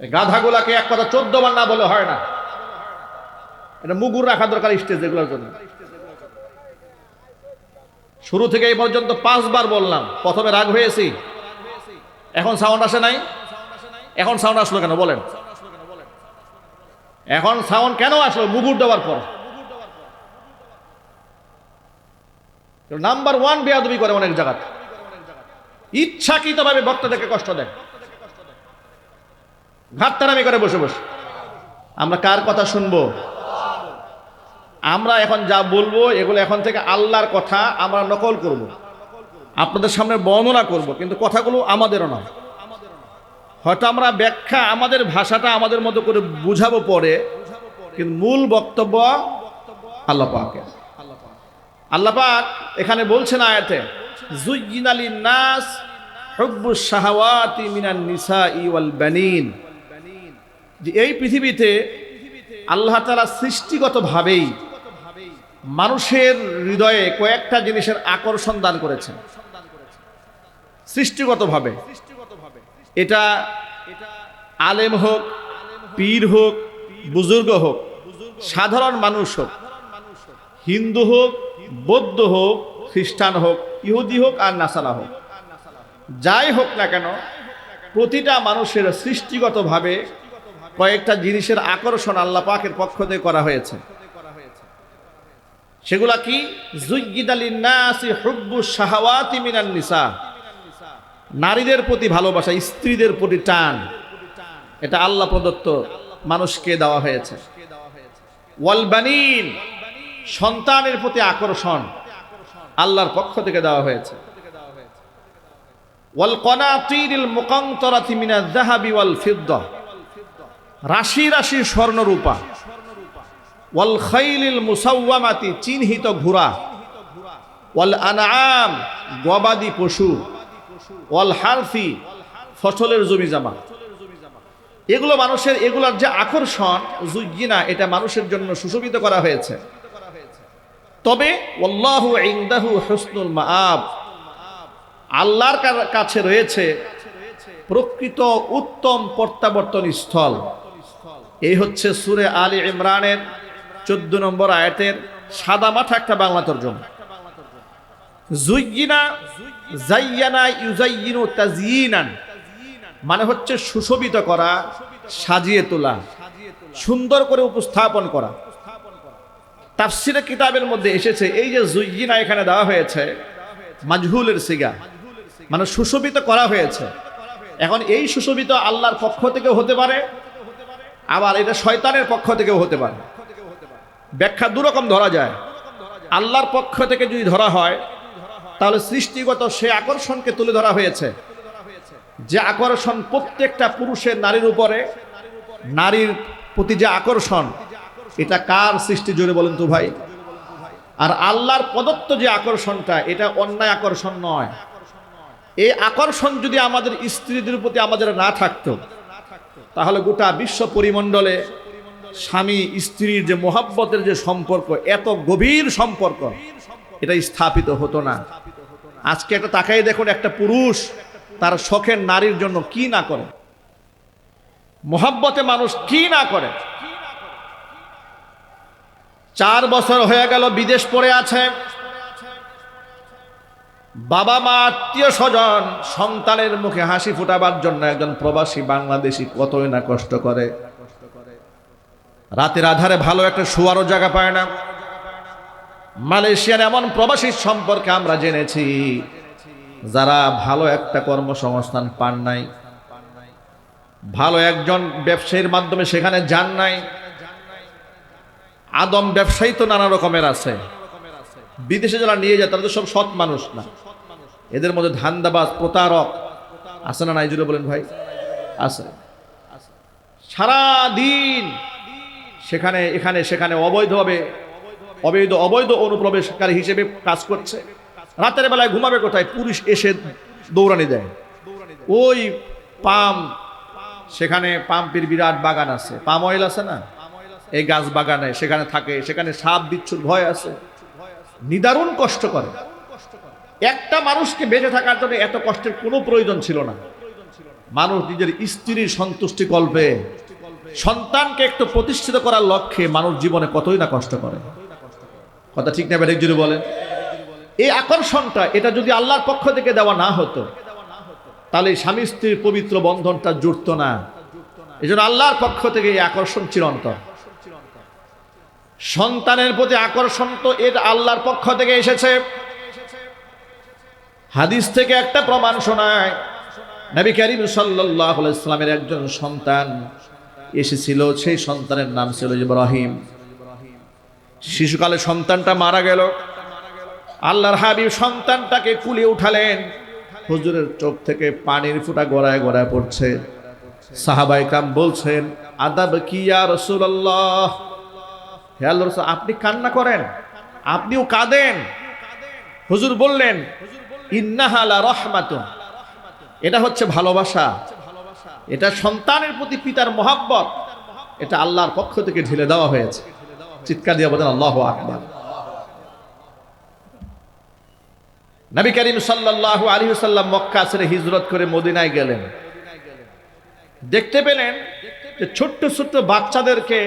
এই গাধাগুলাকে এক কথা 14 বার না বলে হয় না। এটা মুগুর রাখা দরকার স্টেজ এগুলোর জন্য। শুরু থেকে এই পর্যন্ত 5 বার বললাম, প্রথমে রাগ হয়েছি, এখন সাউন্ড আসে নাই। এখন সাউন্ড আসলো কেন বলেন? এখন সাউন্ড কেন আসলো? মুগুর দেওয়ার পর নাম্বার 1 বেয়াদবি করে অনেক জায়গায়, ইচ্ছাকৃতভাবে বক্তাদেরকে কষ্ট দেয়, ঘাটতারামি করে বসে বসে। আমরা কার কথা শুনবো? আমরা এখন যা বলবো এগুলো এখন থেকে আল্লাহর কথা আমরা নকল করব, আপনাদের সামনে বর্ণনা করব, কিন্তু কথাগুলো আমাদেরও না। হয়তো আমরা ব্যাখ্যা আমাদের ভাষাটা আমাদের মতো করে বুঝাবো পরে, কিন্তু মূল বক্তব্য আল্লাহ পাকের। আল্লাহ পাক এখানে বলছেন আয়াতে, যুয়্যিনা লিন-নাস হুব্বুশ শাহাওয়াতি মিনান নিসাই ওয়াল বানিন, যে এই পৃথিবীতে আল্লাহ তাআলা সৃষ্টিগতভাবেই মানুষের হৃদয়ে কয়েকটা জিনিসের আকর্ষণ দান করেছেন। সৃষ্টিগতভাবে এটা আলেম হোক, পীর হোক, বুজুর্গ হোক, সাধারণ মানুষ হোক, হিন্দু হোক, বৌদ্ধ হোক, খ্রিস্টান হোক, ইহুদি হোক আর নাসারা হোক, যাই হোক না কেন, প্রতিটা মানুষের সৃষ্টিগতভাবে কয়েকটা জিনিসের আকর্ষণ আল্লাহ পাকের পক্ষ থেকে করা হয়েছে। সেগুলা কি? যুয়্যিনা লিন-নাসি হুব্বুশ শাহাওয়াতি মিনান নিসা, নারীদের প্রতি ভালোবাসা, স্ত্রীদের প্রতি টান, এটা আল্লাহ প্রদত্ত মানুষকে দেওয়া হয়েছে। ওয়াল বানিন, সন্তানের প্রতি আকর্ষণ আল্লাহর পক্ষ থেকে দেওয়া হয়েছে। ওয়াল কনাতিরিল মুকান্তরাতি মিনাজ যাহাবি ওয়াল ফিদ্দা, রাশি রাশি স্বর্ণ রূপা। ওয়াল খাইলিল মুসাওয়ামাতি, চিহ্নিত ঘোড়া। ওয়াল আনআম, গবাদি পশু। ওয়াল হারফি, ফসলের জমি জামা। এগুলো মানুষের, এগুলোর যে আকর্ষণ যুয়্যিনা, এটা মানুষের জন্য সুশোভিত করা হয়েছে। তবে ওয়াল্লাহু ইনদাহু হুসনুল মাআব, আল্লাহর কাছে রয়েছে প্রকৃত উত্তম প্রত্যাবর্তন স্থল। এই হচ্ছে সূরা আলে ইমরানের 14 নম্বর আয়াতের সাদামাঠা একটা বাংলা তরজমা। যুয়্যিনা, যায়্যানা ইউযায়্যিনু তাযয়ীনান, মানে হচ্ছে সুশোভিত করা, সাজিয়ে তোলা, সুন্দর করে উপস্থাপন করা। তাফসীরে কিতাবের মধ্যে এসেছে এই যে যুয়্যিনা এখানে দেওয়া হয়েছে মাজহুলের সিগা, মানে সুশোভিত করা হয়েছে। এখন এই সুশোভিত আল্লাহর পক্ষ থেকেও হতে পারে, আবার এটা শয়তানের পক্ষ থেকেও হতে পারে। ব্যাখ্যা দুরকম ধরা যায়। আল্লাহর পক্ষ থেকে যদি ধরা হয় তাহলে সৃষ্টিগত সে আকর্ষণকে তুলে ধরা হয়েছে, যে আকর্ষণ প্রত্যেকটা পুরুষের নারীর উপরে, নারীর প্রতি যে আকর্ষণ, এটা কার সৃষ্টি জোরে বলেন তো ভাই? আর আল্লাহর প্রদত্ত যে আকর্ষণটা, এটা অন্যায় আকর্ষণ নয়। এই আকর্ষণ যদি আমাদের স্ত্রীদের প্রতি আমাদের না থাকতো, তাহলে গোটা বিশ্ব পরিমণ্ডলে স্বামী স্ত্রীর যে মোহাব্বতের যে সম্পর্ক, এত গভীর সম্পর্ক, এটা স্থাপিত হতো না। আজকে একটা তাকাই দেখুন, একটা পুরুষ তার শখের নারীর জন্য কি না করে, মোহাব্বতে মানুষ কি না করে। 4 বছর হয়ে গেল বিদেশ পড়ে আছে, বাবা মা আত্মীয় স্বজন সন্তানের মুখে হাসি ফোটাবার জন্য একজন প্রবাসী বাংলাদেশি কতই না কষ্ট করে। রাতের আধারে ভালো একটা শোয়ারও জায়গা পায় না। মালয়েশিয়ার এমন প্রবাসীর সম্পর্কে আমরা জেনেছি যারা ভালো একটা কর্মসংস্থান পান নাই, ভালো একজন ব্যবসায়ীর মাধ্যমে সেখানে যান নাই। আদম ব্যবসায়ী তো নানা রকমের আছে, বিদেশে যারা নিয়ে যায় তারা তো সব সৎ মানুষ না, এদের মধ্যে ধান্দাবাজ প্রতারক আছে না নাই? জুড়ে বলেন ভাই, আছে। সারা দিন সেখানে এখানে সেখানে অবৈধভাবে অবৈধ অনুপ্রবেশকারী হিসেবে কাজ করছে। রাতের বেলায় ঘুমাবে কোথায়? পুলিশ এসে দৌড়ানি দেয়। ওই পাম, সেখানে পাম্পের বিরাট বাগান আছে, পাম অয়েল আছে না, এই গাছ বাগানে সেখানে থাকে, সেখানে সাপ বিচ্ছুর ভয় আছে, নিদারুণ কষ্ট করে। একটা মানুষকে বেঁচে থাকার জন্য এত কষ্টের কোনো প্রয়োজন ছিল না। মানুষ নিজের স্ত্রীর সন্তুষ্টি কল্পে সন্তানকে একটু প্রতিষ্ঠিত করার লক্ষ্যে মানুষ জীবনে কতই না কষ্ট করে। কথা ঠিক না বেঠিক যদি বলেন? এই আকর্ষণটা এটা যদি আল্লাহর পক্ষ থেকে দেওয়া না হতো তাহলে স্বামী স্ত্রীর পবিত্র বন্ধনটা জুড়ত না। এই জন্য আল্লাহর পক্ষ থেকে এই আকর্ষণ চিরন্তন। সন্তানের প্রতি আকর্ষণ তো এর আল্লাহর পক্ষ থেকে এসেছে। হাদিস থেকে একটা প্রমাণ শোনায়, নবী করিম সাল্লাল্লাহু আলাইহি ওয়াসাল্লামের একজন সন্তান এসেছিল, সেই সন্তানের নাম ছিল ইব্রাহিম। শিশুকালে সন্তানটা মারা গেল। আল্লাহর হাবিব সন্তানটাকে কুলে উঠালেন। হুজুরের চোখ থেকে পানির ফোঁটা গড়ায় গড়ায় পড়ছে। সাহাবায়ে কেরাম বলছেন, আদাব কি ইয়া রাসূলুল্লাহ, হে আল্লাহর রাসূল আপনি কান্না করেন, আপনিও কাঁদেন। হুজুর বললেন, ইন্নাহা লা রাহমাতুন, এটা হচ্ছে ভালোবাসা, এটা সন্তানের প্রতি পিতার মহব্বত, এটা আল্লাহর পক্ষ থেকে ঢেলে দেওয়া হয়েছে। চিৎকার দিয়ে বলেন আল্লাহু আকবার। নবী করিম সাল্লাল্লাহু আলাইহি ওয়াসাল্লাম মক্কা ছেড়ে হিজরত করে মদিনায় গেলেন। দেখতে পেলেন যে ছোট্ট ছোট্ট বাচ্চাদেরকে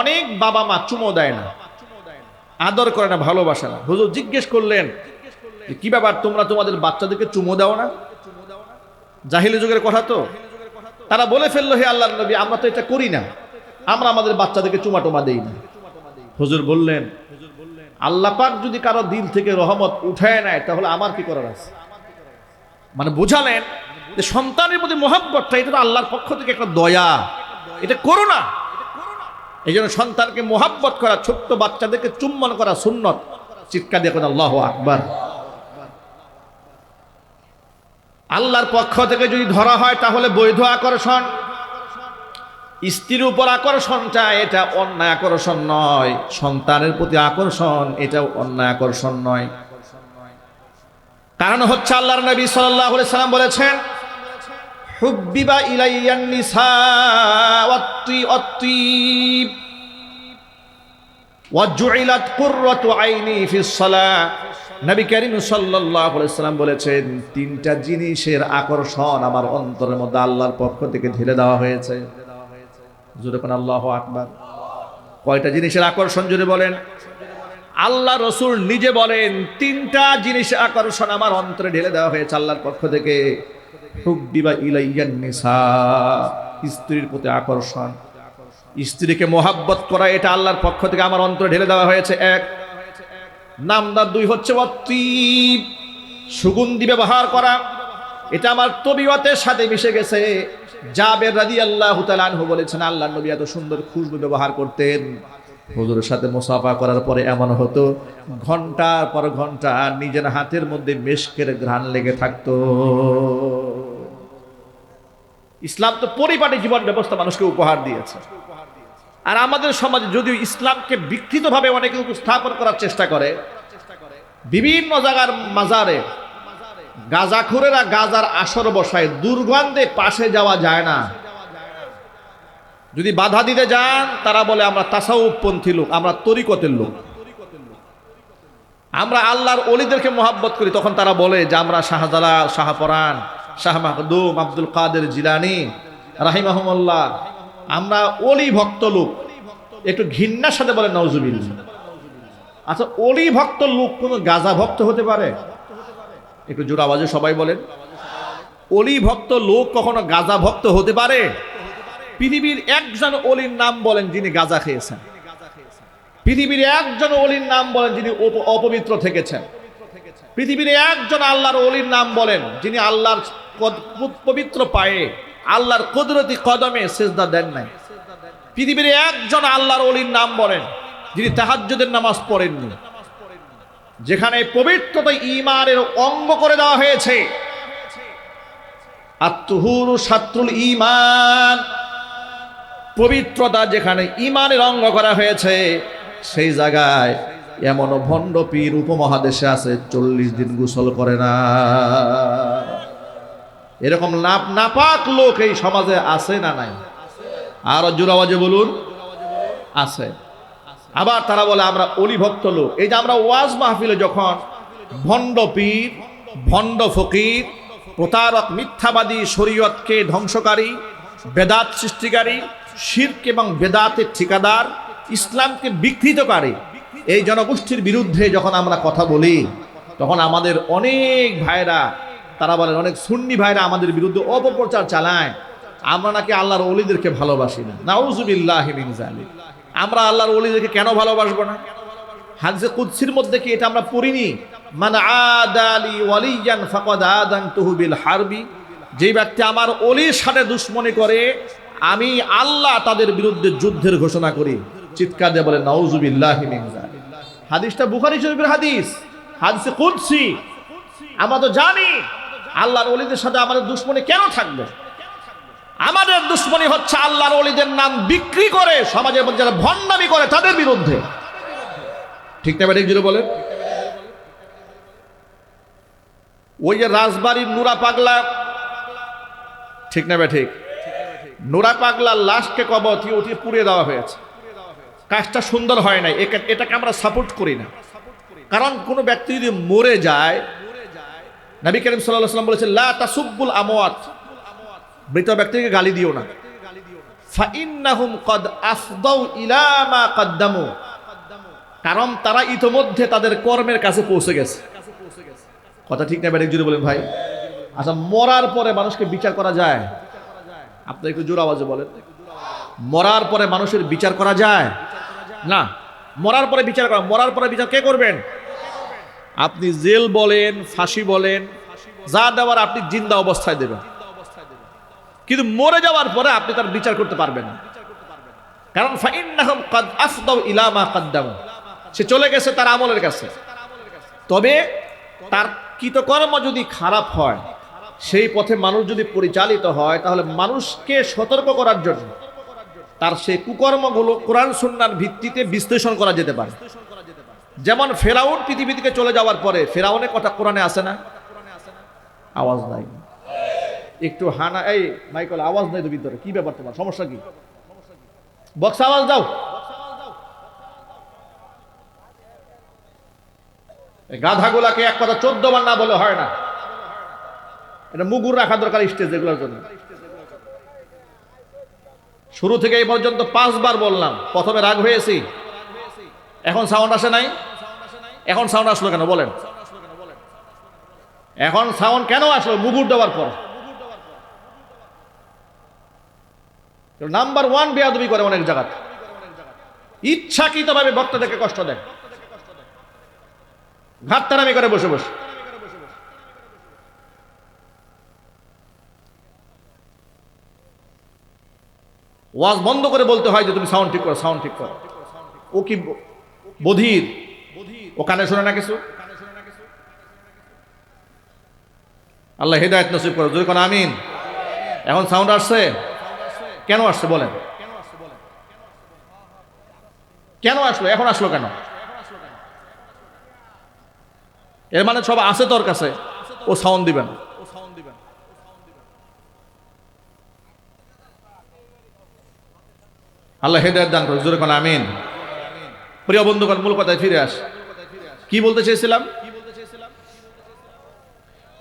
অনেক বাবা মা চুমো দেয় না, আদর করে না, ভালোবাসে না। হুজুর জিজ্ঞেস করলেন, কি ব্যাপার তোমরা তোমাদের বাচ্চাদেরকে চুমো দাও না? জাহিলি যুগের কথা তো। তারা বলে ফেললো, হে আল্লাহর নবী আমরা তো এটা করি না, আমরা আমাদের বাচ্চাদেরকে চুমা টুমা দেই না। হুজুর বললেন, আল্লাহ পাক যদি কারো দিল থেকে রহমত উঠায় নেয় তাহলে আমার কি করার আছে? মানে বুঝালেন যে সন্তানের প্রতি মহব্বতটা এটা তো আল্লাহর পক্ষ থেকে একটা দয়া, এটা করো না। এই জন্য সন্তানকে মহব্বত করা, ছোট্ট বাচ্চাদেরকে চুম্বন করা সুন্নত। চিৎকার দিয়ে বলেন আল্লাহু আকবার। আল্লাহর পক্ষ থেকে যদি ধরা হয় তাহলে বৈধ আকর্ষণ। স্ত্রীর উপর আকর্ষণটা এটা অন্যায় আকর্ষণ নয়, সন্তানের প্রতি আকর্ষণ এটা অন্যায় আকর্ষণ নয়। কারণ হচ্ছে আল্লাহর নবী সাল্লাল্লাহু আলাইহি সাল্লাম বলেছেন, হুব্বিবা ইলাইয়ান নিসা ওয়াত-তিব ওয়া জুইলাত কুররাতু আইনি ফিস সালাহ। নবী করিম সাল্লাল্লাহু আলাইহি সাল্লাম বলেছেন, তিনটা জিনিসের আকর্ষণ আমার অন্তরের মধ্যে আল্লাহর পক্ষ থেকে ঢেলে দেওয়া হয়েছে। জোরে কোন আল্লাহু আকবার। কয়টা জিনিসের আকর্ষণ জোরে বলেন? আল্লাহ রাসূল নিজে বলেন, তিনটা জিনিসের আকর্ষণ আমার অন্তরে ঢেলে দেওয়া হয়েছে আল্লাহর পক্ষ থেকে। হুব্বিবা ইলাইয়ান নিসা, স্ত্রীর প্রতি আকর্ষণ, স্ত্রীকে মোহাব্বত করা, এটা আল্লাহর পক্ষ থেকে আমার অন্তরে ঢেলে দেওয়া হয়েছে। এক নাম্বার দুই হচ্ছে ওয়াত-তিব, সুগন্ধি ব্যবহার করা, এটা আমার তবিয়তের সাথে মিশে গেছে। জাবের রাদিয়াল্লাহু তাআলা আনহু বলেছেন, আল্লাহর নবী এত সুন্দর খুশবু ব্যবহার করতেন, হুজুরের সাথে মুসাফা করার পরে এমন হতো ঘন্টার পর ঘন্টা নিজের হাতের মধ্যে মেশকের ঘ্রাণ লেগে থাকতো। ইসলাম তো পরিপাটি জীবন ব্যবস্থা মানুষকে উপহার দিয়েছে। আর আমাদের সমাজে যদিও ইসলামকে বিকৃতভাবে অনেকে উপস্থাপন করার চেষ্টা করে, বিভিন্ন জায়গার মাজারে গাঁজাখুরেরা গাঁজার আসর বসায়, দুর্গন্ধে পাশে যাওয়া যায় না। যদি বাধা দিতে যান তারা বলে আমরা তাসাউফপন্থী লোক, আমরা তরিকতের লোক, আমরা আল্লাহর ওলিদেরকে মহাব্বত করি। তখন তারা বলে যে আমরা শাহজালাল, শাহপরান, শাহ মাহদুম, আব্দুল কাদের জিলানী রাহিমাহুমুল্লাহ, আমরা ওলি ভক্ত লোক। একটু ঘৃণার সাথে বলে নাউজুবিল্লাহ। আচ্ছা, ওলি ভক্ত লোক কোন গাঁজা ভক্ত হতে পারে? একটু জোর আওয়াজে সবাই বলেন, ওলি ভক্ত লোক কখনো গাঁজা ভক্ত হতে পারে? পৃথিবীর একজন ওলির নাম বলেন যিনি গাঁজা খেয়েছেন। পৃথিবীর একজন ওলির নাম বলেন যিনি অপবিত্র থেকেছেন। পৃথিবীর একজন আল্লাহর ওলির নাম বলেন যিনি আল্লাহর পবিত্র পায়ে, আল্লাহর কুদরতি কদমে সিজদা দেন নাই। পৃথিবীর একজন আল্লাহর ওলির নাম বলেন যিনি তাহাজ্জুদের নামাজ পড়েননি। যেখানে পবিত্রতা ঈমানের অঙ্গ করে দেওয়া হয়েছে, আত-তুহুরু শাত্রুল ঈমান, পবিত্রতা যেখানে ঈমানের অঙ্গ করা হয়েছে, সেই জায়গায় এমন ভণ্ড পীর উপমহাদেশে আছে 40 দিন গোসল করে না। এরকম নাপাক লোক এই সমাজে আছে না নাই? আর জোর আওয়াজে বলুন, আছে। আবার তারা বলে আমরা অলি ভক্ত লোক। এই যে আমরা ওয়াজ মাহফিলে যখন ভণ্ড পীর, ভণ্ড ফকির, প্রতারক, মিথ্যাবাদী, শরীয়তকে ধ্বংসকারী, বেদাত সৃষ্টিকারী, শিরক এবং বেদাতের ঠিকাদার, ইসলামকে বিকৃতকারী এই জনগোষ্ঠীর বিরুদ্ধে যখন আমরা কথা বলি, তখন আমাদের অনেক ভাইরা, তারা বলেন অনেক সুন্নি ভাইরা আমাদের বিরুদ্ধে অপপ্রচার চালায়, আমরা নাকি আল্লাহর ওলিদেরকে ভালোবাসি না। নাউযুবিল্লাহি মিন যালিক। আমরা আল্লাহর ওলিদেরকে কেন ভালোবাসবো না? হাদিসে কুদসির মধ্যে কি এটা আমরা পড়িনি? মান আদালি ওয়ালিয়ান ফাকাদ আযানতুহু বিল হারবি। যে ব্যক্তি আমার ওলির সাথে দুশমনি করে, আমি আল্লাহ তাদের বিরুদ্ধে যুদ্ধের ঘোষণা করি। চিৎকার দিয়ে বলে নাউযুবিল্লাহি মিন যালিক। হাদিসটা বুখারী শরীফের হাদিস, হাদিসে কুদসি। আমরা তো জানি আল্লাহর ওলিদের সাথে আমাদের দুশমনি কেন থাকবে। আমাদের দুশমনি হচ্ছে আল্লাহর ওলিদের নাম বিক্রি করে সমাজের মধ্যে যারা ভণ্ডামি করে তাদের বিরুদ্ধে। ঠিক না ঠিক বলে? ওই যে রাজবাড়ির নুরা পাগলা, ঠিক না ঠিক? নুরা পাগলার লাশকে কবর থেকে উঠিয়ে পুড়িয়ে দেওয়া হয়েছে। কাজটা সুন্দর হয় নাই, এটাকে আমরা সাপোর্ট করি না। কারণ কোনো ব্যক্তি যদি মরে যায়, নবী করিম সাল্লাল্লাহু আলাইহি ওয়াসাল্লাম বলেছেন লা তাসুব্বুল আমওয়াত, মৃত ব্যক্তিকে গালি দিও না। ফাইন্নাহুম ক্বাদ আফদাউ ইলা মা কদ্দামু, কারণ তারা ইতোমধ্যে তাদের কর্মের কাছে পৌঁছে গেছে। কথা ঠিক না ব্যাটিক জুড়ে বলেন ভাই? আচ্ছা, মরার পরে মানুষকে বিচার করা যায়? আপনি একটু জোর আওয়াজে বলেন। মরার পরে মানুষের বিচার করা যায় না। মরার পরে বিচার করা, মরার পরে বিচার কে করবেন? আপনি জেল বলেন, ফাঁসি বলেন, যা দেওয়ার আপনি জিন্দা অবস্থায় দেবেন, কিন্তু মরে যাওয়ার পরে আপনি তার বিচার করতে পারবেন না। কারণ ফাইন্নাহুম ক্বাদ আফদাউ ইলা মা কদ্দামু, সে চলে গেছে তার আমলের কাছে। তবে তার কৃতকর্ম যদি খারাপ হয়, সেই পথে মানুষ যদি পরিচালিত হয়, তাহলে মানুষকে সতর্ক করার জন্য তার সেই কুকর্মগুলো কোরআন সুন্নাহর ভিত্তিতে বিশ্লেষণ করা যেতে পারে। যেমন ফেরাউন পৃথিবী থেকে চলে যাওয়ার পরে ফেরাউনের কথা কোরআনে আছে না? আওয়াজ নাই, একটু হানা। এই মাইকেল, আওয়াজ নাই তো ভিতরে, কি ব্যাপার তোমার? সমস্যা কি? বক্স আওয়াজ দাও। গাধাগুলাকে এক কথা 14 বার না বলে হয় না। এটা মুগুর রাখা দরকার স্টেজ এগুলোর জন্য। শুরু থেকে এই পর্যন্ত 5 বার বললাম। প্রথমে রাগ হয়েছি, এখন সাউন্ড আসে নাই। এখন সাউন্ড আসলো কেন বলেন? এখন সাউন্ড কেন আসলো? মুগুর দেওয়ার পর। নাম্বার 1 বেয়াদবি করে অনেক জায়গা, ইচ্ছাকৃতভাবে বক্তাদেরকে কষ্ট দেয়, ঘাটতারামি করে বসে বসে। ওয়াজ বন্ধ করে বলতে হয় যে তুমি সাউন্ড ঠিক করো, সাউন্ড ঠিক করো। ও কি বধির? ও কানে শোনে না কিছু? আল্লাহ হেদায়েত নসিব করো, যদি কোন আমিন। এখন সাউন্ড আসছে কেন? আসছে বলেন, কেন আসলো? এখন আসলো কেন? এর মানে সব আছে তোর কাছে, ও সাউন্ড দিবেন। আল্লাহ হেদায়েত দান করুন, জোরে কোন আমিন। প্রিয় বন্ধুগণ, মূল কথায় ফিরে আস। কি বলতে চেয়েছিলাম?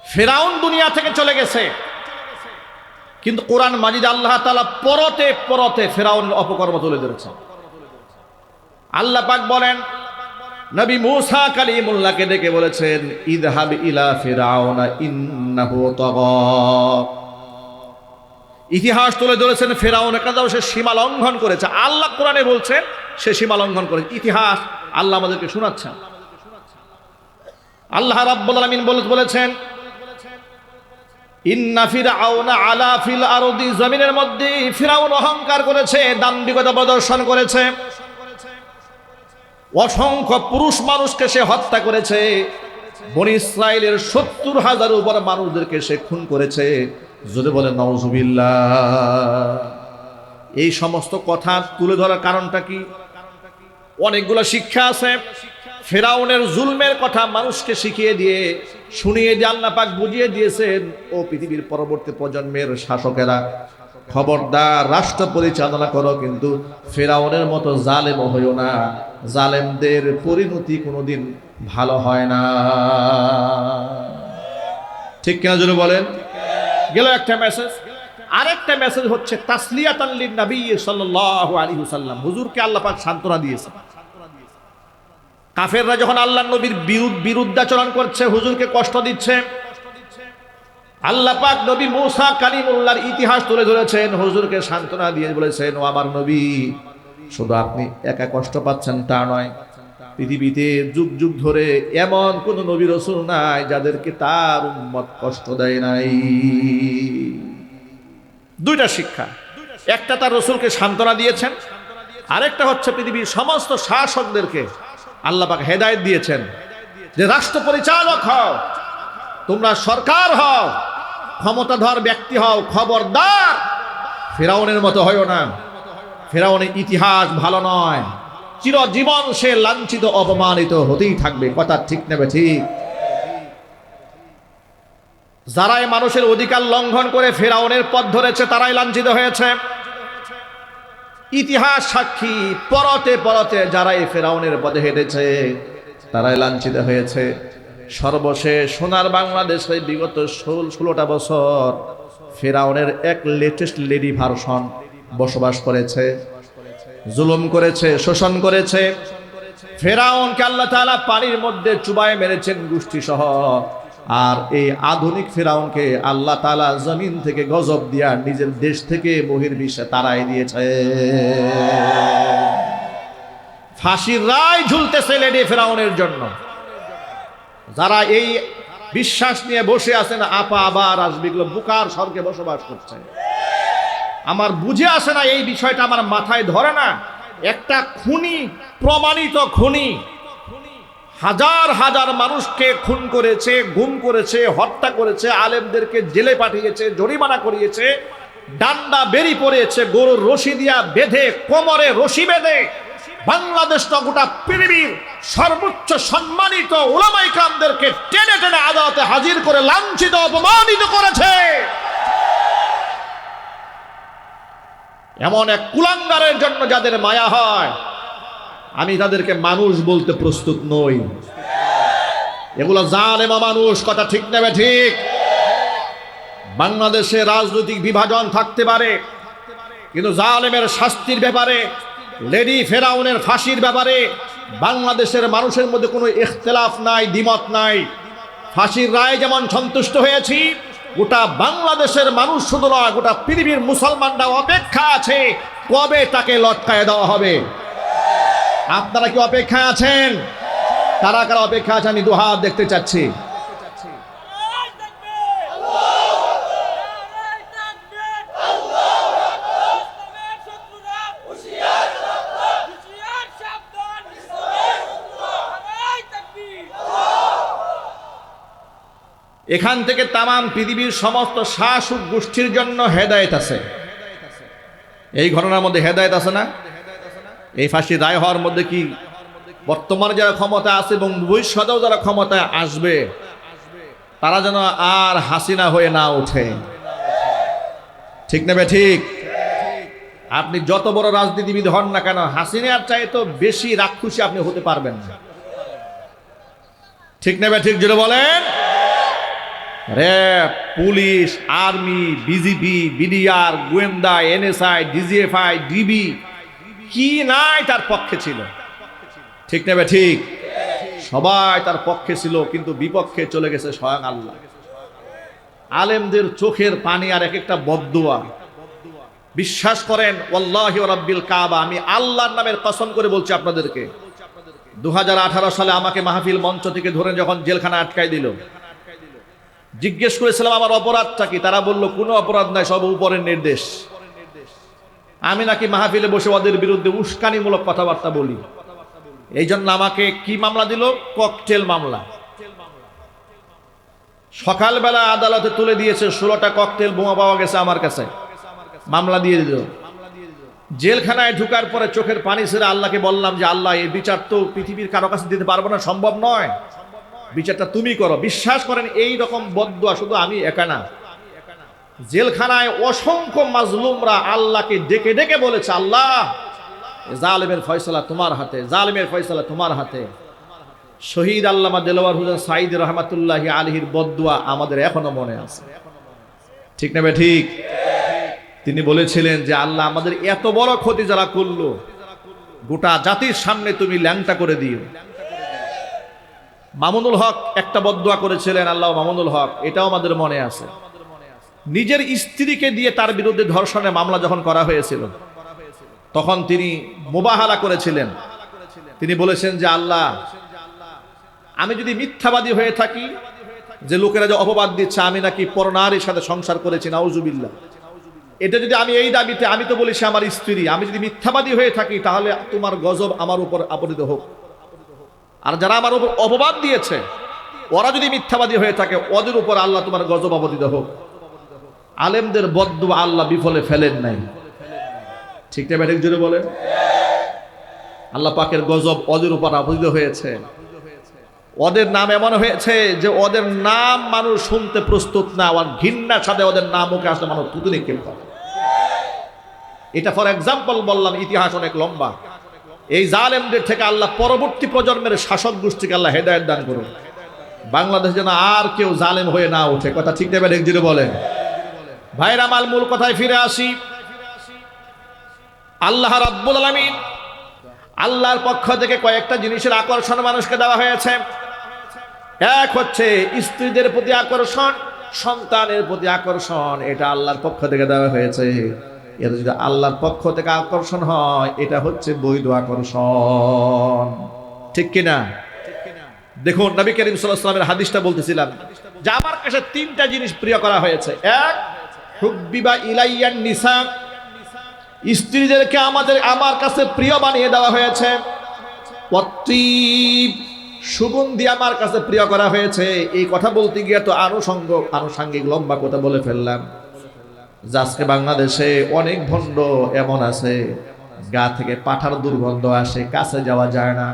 ফেরাউন দুনিয়া থেকে চলে গেছে, কিন্তু কোরআন মাজিদ আল্লাহ তাআলা পরতে পরতে ফেরাউনের অপকর্ম তুলে ধরেছে। আল্লাহ পাক বলেন, নবী মূসা কালিমুল্লাহকে ডেকে বলেছেন, ইযহাব ইলা ফিরাউনা ইন্নাহু তাগা। ইতিহাস তুলে ধরেছেন ফেরাউনের কাছে সে সীমা লঙ্ঘন করেছে। আল্লাহ কোরআনে বলছেন সে সীমা লঙ্ঘন করেছে। ইতিহাস আল্লাহ আমাদেরকে শোনাচ্ছেন। আল্লাহ রাব্বুল আলামিন বলেছেন, ইন্না ফিরআউনা আলা ফিল আরদি, জমিনের মধ্যে ফিরাউন অহংকার করেছে, দাম্ভিকতা প্রদর্শন করেছে, অসংখ্য পুরুষ মানুষকে সে হত্যা করেছে, বনি ইসরাইলের 70,000 উপর মানুষদেরকে সে খুন করেছে। যদি বলে নাউযুবিল্লাহ। এই সমস্ত কথা তুলে ধরার কারণটা কি? অনেকগুলো শিক্ষা আছে। ফেরাউনের জুলমের কথা মানুষকে শিখিয়ে দিয়ে, শুনিয়ে দিয়ে আল্লাহ পাক বুঝিয়ে দিয়েছেন, ও পৃথিবীর পরবর্তী প্রজন্মের শাসকেরা, খবরদার রাষ্ট্র পরিচালনা করো, কিন্তু ফেরাউনের মতো জালেম হইও না। জালেমদের পরিণতি কোনোদিন ভালো হয় না। ঠিক কিনা জোরে বলেন? গেল একটা মেসেজ। আরেকটা মেসেজ হচ্ছে তাসলিয়াতান লিন নবী সাল্লাল্লাহু আলাইহি ওয়াসাল্লাম, হুজুরকে আল্লাহ পাক সান্ত্বনা দিয়েছে। কাফেররা যখন আল্লাহর নবীর বিরুদ্ধাচরণ করছে, হুজুরকে কষ্ট দিচ্ছে, আল্লাহ পাক নবী মুসা কালিমুল্লাহর ইতিহাস তুলে ধরেছেন, হুজুরকে সান্ত্বনা দিয়ে বলেছেন, ও আমার নবী, শুধু আপনি একা কষ্ট পাচ্ছেন তা নয়, পৃথিবীতে যুগ যুগ ধরে এমন কোন নবী রাসূল নাই যাদেরকে তার উম্মত কষ্ট দেয় নাই। দুইটা শিক্ষা, একটা তার রাসূলকে সান্ত্বনা দিয়েছেন, আরেকটা হচ্ছে পৃথিবীর সমস্ত শাসকদেরকে আল্লাহ পাক হেদায়েত দিয়েছেন যে রাষ্ট্র পরিচালক হও, তোমরা সরকার হও, ক্ষমতাধর ব্যক্তি হও, খবরদার ফিরাউনের মতো হয়ো না। ফিরাউনের ইতিহাস ভালো নয়, চিরজীবন সে লাঞ্ছিত অপমানিত হতেই থাকবে। কথা ঠিক নেবে ঠিক? যারাই মানুষের অধিকার লঙ্ঘন করে ফিরাউনের পথ ধরেছে তারাই লাঞ্ছিত হয়েছে। ইতিহাস সাক্ষী, পরতে পরতে যারাই ফিরাউনের পথে হেঁটেছে তারাই লাঞ্ছিত হয়েছে। সর্বশেষ সোনার বাংলাদেশে বিগত 16টা বছর ফিরাউনের এক লেটেস্ট লেডি ভার্সন বসবাস করেছে, জুলুম করেছে, শোষণ করেছে। ফিরাউনকে আল্লাহ তাআলা পানির মধ্যে চুবায় মেরেছেন গোষ্ঠী সহ, আর এই আধুনিক ফিরাউনকে আল্লাহ তাআলা জমিন থেকে গজব দিয়া নিজের দেশ থেকে বহির্বিশ্বে তাড়াই দিয়েছে। ফাঁসির রায় ঝুলতেছে লেডি ফিরাউনের জন্য। যারা এই বিশ্বাস নিয়ে বসে আছেন আপা আবার আসবে, এগুলো বুকার স্বর্গে বসবাস করছে। আমার বুঝে আসে না এই বিষয়টা, আমার মাথায় ধরে না। একটা খুনি, প্রমাণিত খুনি, হাজার হাজার মানুষকে খুন করেছে, গুম করেছে, হত্যা করেছে, আলেমদেরকে জেলে পাঠিয়েছে, জরিমানা করিয়েছে, ডান্ডা বেরি পড়েছে, গরুর রশি দিয়া বেঁধে, কোমরে রশি বেঁধে বাংলাদেশটা গোটা পৃথিবীর সর্বোচ্চ সম্মানিত উলামায়ে কেরামদেরকে টেনে টেনে আদালতে হাজির করে লাঞ্ছিত অপমানিত করেছে। এমন এক কুলাঙ্গারের জন্য যাদের মায়া হয়, আমি তাদেরকে মানুষ বলতে প্রস্তুত নই। এগুলো জালেমা মানুষ। কথা ঠিক নেবে ঠিক? বাংলাদেশে রাজনৈতিক বিভাজন থাকতে পারে, কিন্তু জালেমের শাস্তির ব্যাপারে, লেডি ফেরাউনের ফাঁসির ব্যাপারে বাংলাদেশের মানুষের মধ্যে কোনো ইখতিলাফ নাই, দ্বিমত নাই। ফাঁসির রায় যেমন সন্তুষ্ট হয়েছি, গোটা বাংলাদেশের মানুষ শুধু নয়, গোটা পৃথিবীর মুসলমানরা অপেক্ষা আছে কবে তাকে লটকায় দেওয়া হবে। আপনারা কি অপেক্ষায় আছেন? কারা কারা অপেক্ষা আছে? আমি দুহাত দেখতে চাচ্ছি। এখান থেকে তামাম পৃথিবীর সমস্ত শাসক গোষ্ঠীর জন্য হেদায়েত আছে। এই ঘটনার মধ্যে হেদায়েত আছে না? এই ফাঁসির রায় হওয়ার মধ্যে কি বর্তমানে যারা ক্ষমতা আছে এবং ভবিষ্যতেও যারা ক্ষমতায় আসবে তারা যেন আর হাসিনা হয়ে না ওঠে। ঠিক নেবে ঠিক? আপনি যত বড় রাজনীতিবিদ হন না কেন, হাসিনার চাইতে বেশি রাক্ষসী আপনি হতে পারবেন না। ঠিক নেবে ঠিক? জুড়ে বলেন। RAB, police, army, BGB, BDR, গোয়েন্দা, এনএসআই, ডিজিএফআই, ডিবি, কি নাই তার পক্ষে ছিল। ঠিক নেবে ঠিক? সবাই তার পক্ষে ছিল, কিন্তু বিপক্ষে চলে গেছে স্বয়ং আল্লাহ। আলেমদের চোখের পানি আর এক একটা বদদুয়া। বিশ্বাস করেন, ওয়াল্লাহি ওয়া রাব্বিল কাবা, আমি আল্লাহর নামের কসম করে বলছি আপনাদেরকে, 2018 সালে আমাকে মাহফিল মঞ্চ থেকে ধরে যখন জেলখানা আটকাই দিল, জিজ্ঞেস করেছিলাম আমার অপরাধটা কি। তারা বলল কোনো অপরাধ নাই, সব উপরের নির্দেশ। আমি নাকি মাহফিলে বসে ওদের বিরুদ্ধে উস্কানিমূলক কথাবার্তা বলি, এই জন্য আমাকে কি মামলা দিল? ককটেল মামলা। সকালবেলা আদালতে তুলে দিয়েছে 16টা ককটেল বোমা পাওয়া গেছে আমার কাছে, মামলা দিয়ে দিল। জেলখানায় ঢুকার পরে চোখের পানি ছেড়ে আল্লাহকে বললাম যে আল্লাহ, এই বিচার তো পৃথিবীর কারো কাছে দিতে পারবো না, সম্ভব নয়, বিচারটা তুমি করো। বিশ্বাস করেন এই রকম বদদুয়া শুধু আমি একা না, জেলখানায় অসংখ্য মাজলুমরা আল্লাহকে ডেকে ডেকে বলেছে, আল্লাহ জালেমের ফয়সালা তোমার হাতে, জালেমের ফয়সালা তোমার হাতে। শহীদ আল্লামা দেলোয়ার হোসেন সাঈদী রহমাতুল্লাহি আলাইহির বদদুয়া আমাদের এখনো মনে আছে। ঠিক না ভাই ঠিক? তিনি বলেছিলেন যে আল্লাহ আমাদের এত বড় ক্ষতি যারা করলো, গোটা জাতির সামনে তুমি ল্যাংটা করে দিও। মামুনুল হক একটা বদদুয়া করেছিলেন, আল্লাহ মামুনুল হক, এটাও আমাদের মনে আছে। নিজের স্ত্রীকে দিয়ে তার বিরুদ্ধে ধর্ষণের মামলা যখন করা হয়েছিল, তখন তিনি মুবাহালা করেছিলেন। তিনি বলেছেন যে আল্লাহ, আমি যদি মিথ্যাবাদী হয়ে থাকি, যে লোকেরা যে অপবাদ দিচ্ছে আমি নাকি পরনারীর সাথে সংসার করেছি, নাউজুবিল্লাহ, এটা যদি আমি এই দাবিতে, আমি তো বলি সে আমার স্ত্রী, আমি যদি মিথ্যাবাদী হয়ে থাকি তাহলে তোমার গজব আমার উপর আপতিত হোক। আর যারা আমার উপর অপবাদ দিয়েছে ওরা যদি মিথ্যাবাদী হয়ে থাকে, ওদের উপর আল্লাহ তোমার গজব আপতিত হোক। আলেমদের বদদুয়া আল্লাহ বিফলে ফেলেন নাই। ঠিক না ব্যাটিক জুড়ে বলেন? আল্লাহ পাকের গজব ওদের উপর আপতিত হয়েছে। ওদের নাম এমন হয়েছে যে ওদের নাম মানুষ শুনতে প্রস্তুত না, আর ঘৃণার সাথে ওদের নাম মুখে আসলে মানুষ থুতু নিক্ষেপ করে। এটা ফর এক্সাম্পল বললাম, ইতিহাস অনেক লম্বা। এই জালেমদের থেকে আল্লাহ পরবর্তী প্রজন্মের শাসক গোষ্ঠীকে আল্লাহ হেদায়েত দান করুন। বাংলাদেশ যেন আর কেউ জালেম হয়ে না ওঠে। কথা ঠিক না ব্যাটিক জুড়ে বলেন? ভাইরা আমার মূল কথায় ফিরে আসি। আল্লাহ রাব্বুল আলামিন, আল্লাহর পক্ষ থেকে কয়েকটা জিনিসের আকর্ষণ মানুষকে দেওয়া হয়েছে। এক হচ্ছে স্ত্রীদের প্রতি আকর্ষণ, সন্তানের প্রতি আকর্ষণ, এটা আল্লাহর পক্ষ থেকে দেওয়া হয়েছে। এটা যদি আল্লাহর পক্ষ থেকে আকর্ষণ হয়, এটা হচ্ছে বৈধ আকর্ষণ। ঠিক কিনা? দেখুন নবী করিম সাল্লাল্লাহু আলাইহি ওয়াসাল্লামের হাদিসটা বলতেছিলাম যে আমার কাছে তিনটা জিনিস প্রিয় করা হয়েছে। এক, হুব্বিবা ইলাইয়ান নিসা, স্ত্রীদেরকে আমার কাছে প্রিয় বানিয়ে দেওয়া হয়েছে। ওয়াত্তিব, সুগন্ধি আমার কাছে প্রিয় করা হয়েছে। এই কথা বলতে গিয়ে তো আনুষঙ্গিক লম্বা কথা বলে ফেললাম। আজকে বাংলাদেশে অনেক ভণ্ড এমন আছে, গা থেকে পাঠার দুর্গন্ধ আসে, কাছে যাওয়া যায় না।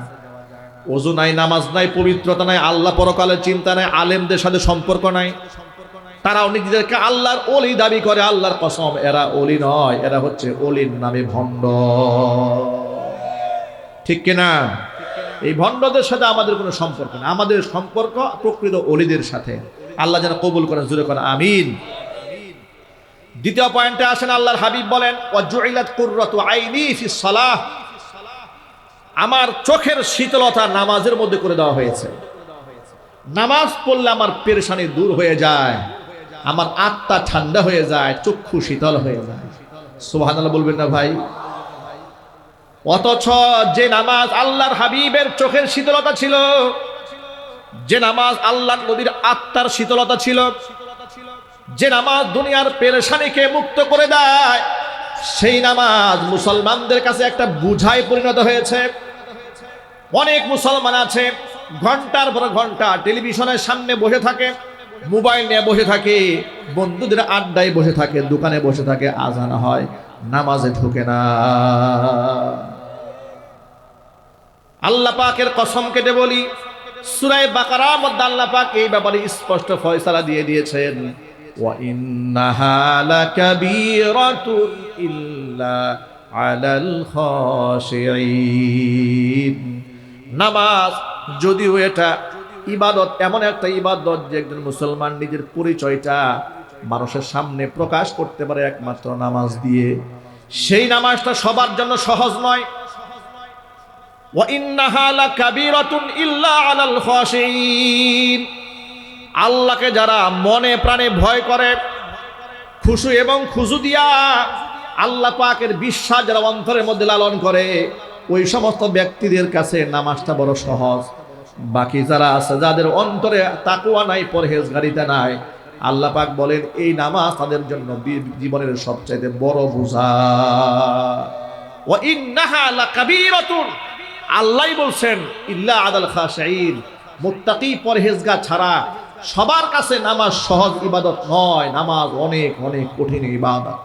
ওযু নাই, নামাজ নাই, পবিত্রতা নাই, আল্লাহ পরকালের চিন্তা নাই, আলেমদের সাথে সম্পর্ক নাই। তারা নিজেদেরকে আল্লাহর ওলি দাবি করে। আল্লাহর কসম, এরা ওলি নয়, এরা হচ্ছে ওলির নামে ভণ্ড। ঠিক কিনা? এই ভণ্ডদের সাথে আমাদের কোনো সম্পর্ক না, আমাদের সম্পর্ক প্রকৃত ওলিদের সাথে। আল্লাহ যেন কবুল করেন, জোরে করেন আমিন। দ্বিতীয় পয়েন্টে আসেন, আল্লাহর হাবিব বলেন ওয়াজুইলাত কুররাতু আইনি ফিস সালাহ, আমার চোখের শীতলতা নামাজের মধ্যে করে দেওয়া হয়েছে। নামাজ পড়লে আমার পেরেশানি দূর হয়ে যায়, আমার আত্মা ঠান্ডা হয়ে যায়, চক্ষু শীতল হয়ে যায়। সুবহানাল্লাহ বলবেন না ভাই? অথচ যে নামাজ আল্লাহর হাবিবের চোখের শীতলতা ছিল, যে নামাজ আল্লাহর নবীর আত্মার শীতলতা ছিল, যে নামাজ দুনিয়ার পেরেশানিকে মুক্ত করে দেয়, সেই নামাজ মুসলমানদের কাছে একটা বোঝায় পরিণত হয়েছে। অনেক মুসলমান আছে ঘন্টার পর ঘন্টা টেলিভিশনের সামনে বসে থাকে, মোবাইল নিয়ে বসে থাকে, বন্ধুদের আড্ডায় বসে থাকে, দোকানে বসে থাকে, আজান হয়, নামাজে ঢোকে না। আল্লাহ পাকের কসম কেটে বলি, সূরা বাকারার মধ্যে আল্লাহ পাক এই ব্যাপারে স্পষ্ট ফয়সালা দিয়ে দিয়েছেন, ওয়া ইন্নাহা লাকাবীরাতুন ইল্লা আলাল খাশিঈন। নামাজ যদিও এটা ইবাদত, এমন একটা ইবাদত যে একজন মুসলমান নিজের পরিচয়টা মানুষের সামনে প্রকাশ করতে পারে একমাত্র নামাজ দিয়ে, সেই নামাজটা সবার জন্য সহজ নয়। ওয়া ইন্নাহা লাকাবীরাতুন ইল্লা আলাল খাশিঈন। আল্লাহকে যারা মনে প্রাণে ভয় করে, খুশু এবং খুজু দিয়া আল্লাহ পাকের বিশ্বাস যারা অন্তরের মধ্যে লালন করে, ওই সমস্ত ব্যক্তিদের কাছে নামাজটা বড় সহজ। বাকি যারা আছে, যাদের অন্তরে তাকওয়া নাই, পরহেজগারিতা নাই, আল্লাহ পাক বলেন এই নামাজ তাদের জন্য জীবনের সবচাইতে বড় বোঝা। ওয়া ইন্নাহা লাকাবীরাতুন, আল্লাহই বলছেন ইল্লা আলাল খাশিঈন, মুত্তাকি পরহেজগার ছাড়া সবার কাছে নামাজ সহজ ইবাদত নয়, নামাজ অনেক অনেক কঠিন ইবাদত।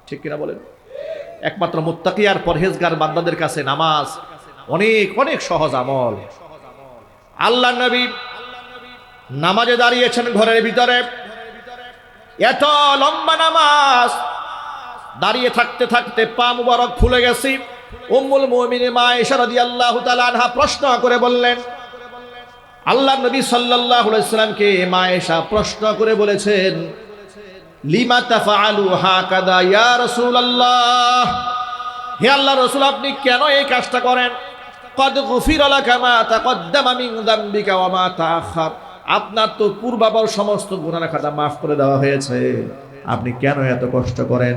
ঠিক কিনা বলেন? একমাত্র মুত্তাকি আর পরহেজগার বান্দাদের কাছে নামাজ অনেক অনেক সহজ আমল। আল্লাহ নবী নামাজে দাঁড়িয়েছেন ঘরের ভিতরে, এত লম্বা নামাজ, দাঁড়িয়ে থাকতে থাকতে পা মুবারক ফুলে গেছে। উম্মুল মুমিনিন মা আয়েশা রাদিয়াল্লাহু তাআলা আনহা প্রশ্ন করে বললেন, আল্লাহ নবী সাল্লাল্লাহু আলাইহি সাল্লামকে মা আয়েশা প্রশ্ন করে বলেছেন, লিমা তাফআলু হাকাদা ইয়া রাসূলুল্লাহ, হে আল্লাহর রাসূল আপনি কেন এই কাজটা করেন? কদ গফিরা লাকা মা তাকদ্দামা মিন যামবিকা ওয়া মা তাআখার, আপনার তো পূর্বাপর সমস্ত গুনাহ খাতা মাফ করে দেওয়া হয়েছে, আপনি কেন এত কষ্ট করেন?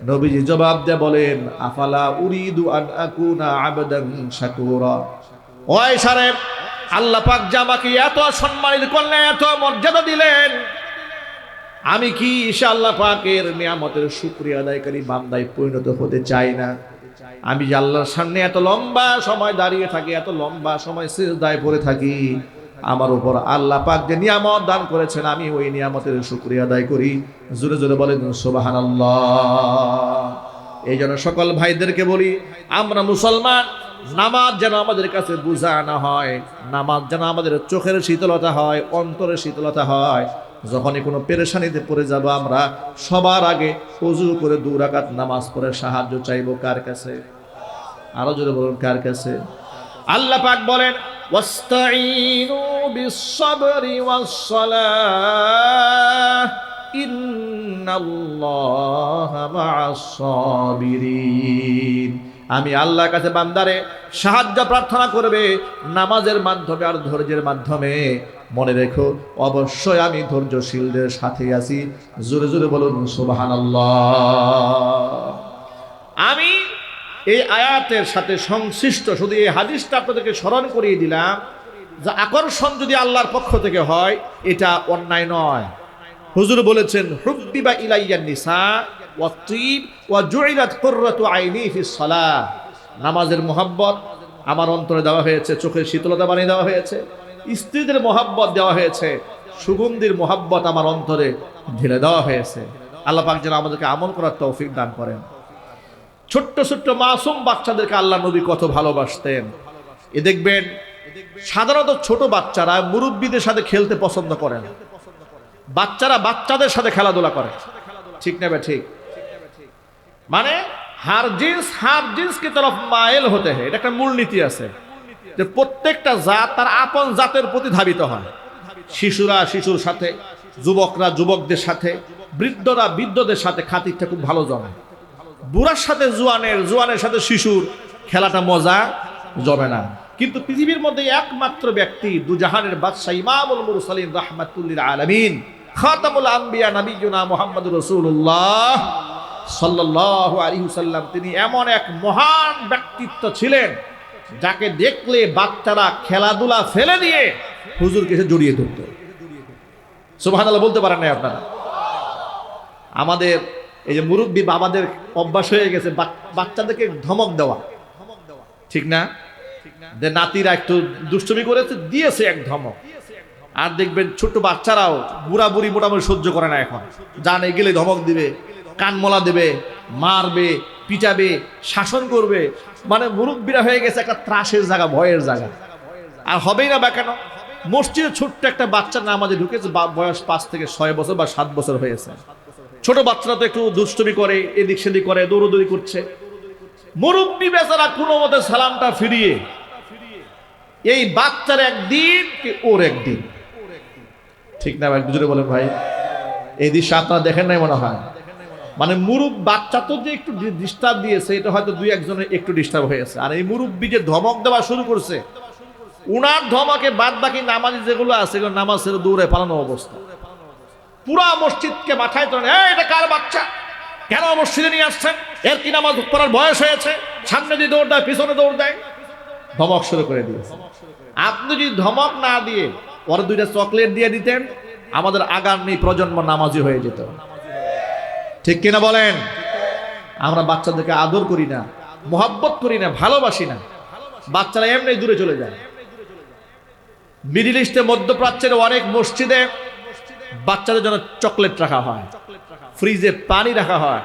নবীজি জবাব দিয়ে বলেন, আফালা উরিদু আন আকুনা আবদান শাকুরা। ওই সাহেব, আল্লাহ পাক যে আমাকে এত সম্মানিত করলেন, এত মর্যাদা দিলেন, আমি কি ঈশা আল্লাহ পাকের নিয়ামতের শুকরিয়া আদায়কারী বান্দায় পরিণত হতে চাই না? আমি যে আল্লাহর সামনে এত লম্বা সময় দাঁড়িয়ে থাকি, এত লম্বা সময় সিজদায় পড়ে থাকি, আমার উপর আল্লাহ পাক যে নিয়ামত দান করেছেন, আমি ওই নিয়ামতের শুকরিয়া আদায় করি। জোরে জোরে বলেন সুবহানাল্লাহ। এই জন্য সকল ভাইদেরকে বলি, আমরা মুসলমান, নামাজ যেন আমাদের কাছে বোঝা না হয়, নামাজ যেন আমাদের চোখের শীতলতা হয়, অন্তরের শীতলতা হয়। যখনই কোনো পেরেশানিতে পড়ে যাব, আমরা সবার আগে ওযু করে 2 রাকাত নামাজ পড়ে সাহায্য চাইবো কার কাছে? আরো জোরে বলুন, কার কাছে? আল্লাহ পাক বলেন, ওয়াস্তাঈনু বিস-সাবরি ওয়াস-সালাহ ইন্নাল্লাহা মা'আস-সাবিরিন। আমি আল্লাহর কাছে বান্দারে সাহায্য প্রার্থনা করবে নামাজের মাধ্যমে আর ধৈর্যের মাধ্যমে। মনে রেখো, অবশ্যই আমি ধৈর্যশীলদের সাথে আছি। জোরে জোরে বলুন সুবহানাল্লাহ। আমি এই আয়াতের সাথে সংশ্লিষ্ট শুধু এই হাদিসটা আপনাদেরকে স্মরণ করিয়ে দিলাম, যে আকর্ষণ যদি আল্লাহর পক্ষ থেকে হয়, এটা অন্যায় নয়। হুজুর বলেছেন, হুব্বিবা ইলাইয়ান নিসা ওয়া তিব ওয়া জুইলাত কুররাতু আইনি ফিস সালাহ। নামাজের মোহাব্বত আমার অন্তরে দেওয়া হয়েছে, চোখের শীতলতা বানিয়ে দেওয়া হয়েছে। স্ত্রীদের মোহাব্বত দেওয়া হয়েছে, সুগন্ধির মোহাব্বত আমার অন্তরে ঢেলে দেওয়া হয়েছে। আল্লাহ পাক যেন আমাদেরকে আমল করার তৌফিক দান করেন। ছোট্ট ছোট্ট মাসুম বাচ্চাদেরকে আল্লাহ নবী কত ভালোবাসতেন। এ দেখবেন, সাধারণত ছোট বাচ্চারা মুরব্বীদের সাথে খেলতে পছন্দ করেন, বাচ্চারা বাচ্চাদের সাথে খেলাধুলা করে। ঠিক না বে ঠিক? মানে হার জিন্স কি তরফ মাইল হতে হয়, এটা একটা মূলনীতি আছে যে প্রত্যেকটা জাত তার আপন জাতের প্রতি ধাবিত হয়। শিশুরা শিশুর সাথে, যুবকরা যুবকদের সাথে, বৃদ্ধরা বৃদ্ধদের সাথে খাতিরটা খুব ভালো জমে। বুড়ার সাথে জোয়ানের সাথে শিশুর খেলাটা মজা জমে না। কিন্তু পৃথিবীর মধ্যে একমাত্র ব্যক্তি, দুজাহানের বাদশা, ইমামুল মুরসালিন রাহমাতুল লিল আলামিন, খাতামুল আম্বিয়া নবিয়ুনা মুহাম্মদুর রাসূলুল্লাহ সাল্লাল্লাহু আলাইহি ওয়াসাল্লাম, তিনি এমন এক মহান ব্যক্তিত্ব ছিলেন যাকে দেখলে বাচ্চারা খেলাধুলা ফেলে দিয়ে হুজুরকে এসে জড়িয়ে ধরত। সুবহানাল্লাহ বলতে পারেন না আপনারা? আমাদের এই যে মুরব্বী বাবাদের অভ্যাস হয়ে গেছে বাচ্চাদেরকে ধমক দেওয়া, ঠিক না? যে নাতিরা একটু দুষ্টুমি করেছে, দিয়েছে এক ধমক। আর দেখবেন ছোট বাচ্চারাও, বুড়া বুড়ি মোটামুটি সহ্য করে না এখন, জানে গেলে ধমক দিবে, কানমলা দেবে, মারবে, পিটাবে, শাসন করবে। মানে মুরব্বীরা হয়ে গেছে একটা ত্রাসের জায়গা, ভয়ের জায়গা। আর হবেই না বা কেন? মসজিদে ছোট্ট একটা বাচ্চা নামাজে ঢুকেছে, বয়স 5 থেকে 6 বছর বা 7 বছর হয়েছে। ছোট বাচ্চারা তো একটু দুষ্টুমি করে, এদিক সেদিক করে, দৌড়দৌড়ি করছে। মুরব্বী বেচারা কোনো মতে সালামটা ফিরিয়ে, এই বাচ্চার একদিন কি ওর একদিন, ঠিক না ভাই? বুঝলে বলেন ভাই, এই দৃশ্য আপনারা দেখেন নাই মনে হয়? মানে বাচ্চা তো যে একটু ডিস্টার্ব দিয়েছে, এটা হয়তো 2-1জনের একটু ডিস্টার্ব হয়েছে। আর এই মুরব্বী যে ধমক দেওয়া শুরু করছে, উনার ধমকে বাদ বাকি নামাজি যেগুলো আছে, নামাজ ছেড়ে দৌড়ে পালানো অবস্থা। পুরা মসজিদকে মাথায় তোলেন, এটা কার বাচ্চা, কেন মসজিদে নিয়ে আসছেন, এর কি নামাজ পড়ার বয়স হয়েছে? সামনে দিয়ে দৌড় দেয়, পিছনে দৌড় দেয়, ধমক শুরু করে দিয়েছে। আপনি যদি ধমক না দিয়ে ওর 2টা চকলেট দিয়ে দিতেন, আমাদের আগামী প্রজন্ম নামাজি হয়ে যেত। ঠিক কিনা বলেন? আমরা বাচ্চাদেরকে আদর করি না, মোহাব্বত করি না, ভালোবাসি না। বাচ্চারা এমনি দূরে চলে যায়। মিডল ইস্টে, মধ্যপ্রাচ্যের অনেক মসজিদে বাচ্চাদের জন্য চকলেট রাখা হয়, ফ্রিজে পানি রাখা হয়।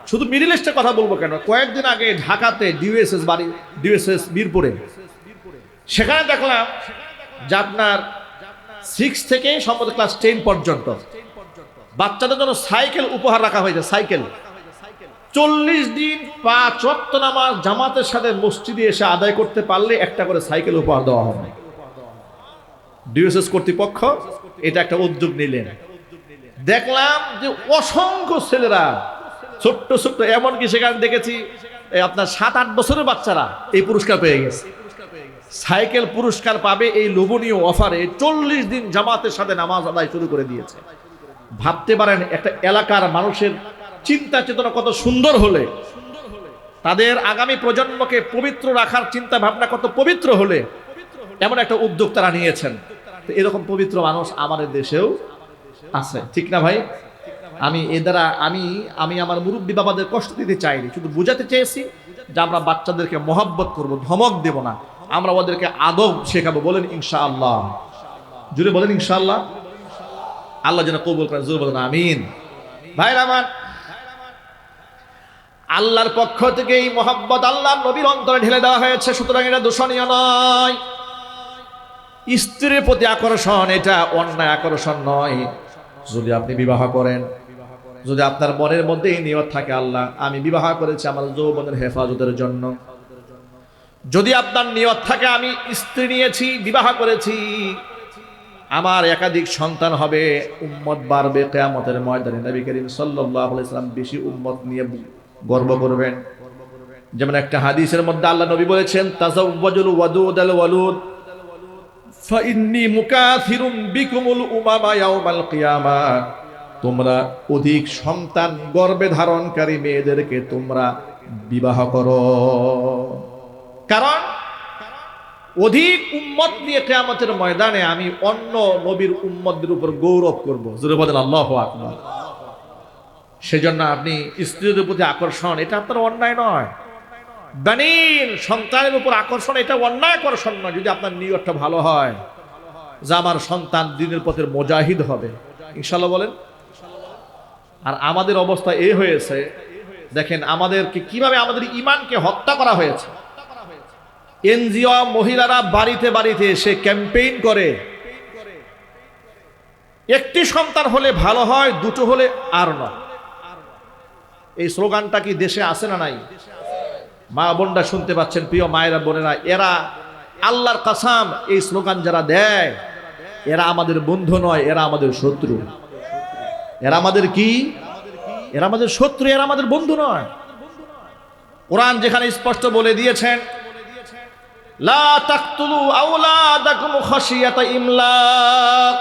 শুধু মিডল ইস্টের কথা বলবো কেন, কয়েকদিন আগে ঢাকাতে ডিউএসএস মিরপুরে, সেখানে দেখলাম যে আপনার 6 থেকে সম্ভবত ক্লাস 10 পর্যন্ত বাচ্চাদের জন্য সাইকেল উপহার রাখা হয়েছে। সাইকেল 40 দিন 5 ওয়াক্ত নামাজ জামাতের সাথে মসজিদে এসে আদায় করতে পারলে একটা করে সাইকেল উপহার দেওয়া হবে। ডিউএসএস কর্তৃপক্ষ এটা একটা উদ্যোগ নিলেন। দেখলাম যে অসংখ্য ছেলেরা ছোট্ট ছোট্ট, এমনকি সেখানে দেখেছি আপনার 7-8 বছরের বাচ্চারা এই পুরস্কার পেয়ে গেছে। সাইকেল পুরস্কার পাবে এই লোভনীয় অফারে 40 দিন জামাতের সাথে নামাজ আদায় শুরু করে দিয়েছে। ভাবতে পারেন একটা এলাকার মানুষের চিন্তা চেতনা কত সুন্দর হলে, তাদের আগামী প্রজন্মকে পবিত্র রাখার চিন্তা ভাবনা কত পবিত্র হলে এমন একটা উদ্যোগ তারা নিয়েছেন। তো এরকম পবিত্র মানুষ আমাদের দেশেও আছে, ঠিক না ভাই? আমি এ দ্বারা আমি আমার মুরব্বী বাবাদের কষ্ট দিতে চাইনি, শুধু বুঝাতে চেয়েছি যে আমরা বাচ্চাদেরকে মহব্বত করব, ধমক দেব না, আমরা ওদেরকে আদব শেখাবো। বলেন ইনশাআল্লাহ, জুড়ে বলেন ইনশাআল্লাহ। আল্লাহ যেন কবুল করেন, জোরে বলেন আমিন। ভাইরা আমার, আল্লাহর পক্ষ থেকে এই মহব্বত আল্লাহর নবীর অন্তরে ঢেলে দেওয়া হয়েছে, সুতরাং এটা দূষণীয় নয়। স্ত্রীর প্রতি আকর্ষণ এটা অন্যায় আকর্ষণ নয়। যদি আপনি বিবাহ করেন, যদি আপনার মনের মধ্যে এই নিয়ত থাকে আল্লাহ আমি বিবাহ করেছি আমার যৌবনের হেফাজতের জন্য, যদি আপনার নিয়ত থাকে আমি স্ত্রী নিয়েছি, বিবাহ করেছি, আমার একাধিক সন্তান হবে, উম্মত বাড়বে, কিয়ামতের ময়দানে নবী করিম সাল্লাল্লাহু আলাইহি ওয়াসাল্লাম বেশি উম্মত নিয়ে গর্ব করবেন। যেমন একটা হাদিসের মধ্যে আল্লাহ নবী বলেছেন তাযাওয়াজুল ওয়াদুদাল ওয়ালুদ ফাইন্নী মুকাথিরুম বিকুমুল উমামা ইয়াউমাল কিয়ামাহ, তোমরা অধিক সন্তান গর্ভে ধারণকারী মেয়েদেরকে তোমরা বিবাহ করো, কারণ অধিক উম্মত নিয়ে কিয়ামতের ময়দানে আমি অন্য নবীর উম্মতদের উপর গৌরব করব। জোরে বলেন আল্লাহু আকবার। সেজন্য আপনি স্ত্রীদের প্রতি আকর্ষণ এটা আপনার অন্যায় নয়, বানিন সন্তানের উপর আকর্ষণ এটা অন্যায় আকর্ষণ নয়, যদি আপনার নিয়তটা ভালো হয় যে আমার সন্তান দ্বীনের পথের মুজাহিদ হবে, ইনশাআল্লাহ বলেন। আর আমাদের অবস্থা এই হয়েছে, দেখেন আমাদেরকে কিভাবে আমাদের ঈমানকে হত্যা করা হয়েছে। এনজিও মহিলারা বাড়িতে বাড়িতে এসে ক্যাম্পেইন করে, একটি সন্তান হলে ভালো হয়, দুটো হলে আর নয়। এই স্লোগানটা কি দেশে আছে না নাই? মা বোনরা শুনতে পাচ্ছেন, প্রিয় মায়েরা বোনেরা, এরা আল্লাহর কসম এই স্লোগান যারা দেয় এরা আমাদের বন্ধু নয়, এরা আমাদের শত্রু। এরা আমাদের কি? এরা আমাদের শত্রু, এরা আমাদের বন্ধু নয়। কোরআন যেখানে স্পষ্ট বলে দিয়েছেন লা তাকতুলু আওলাদাকুম খাশিয়াতা ইমলাক,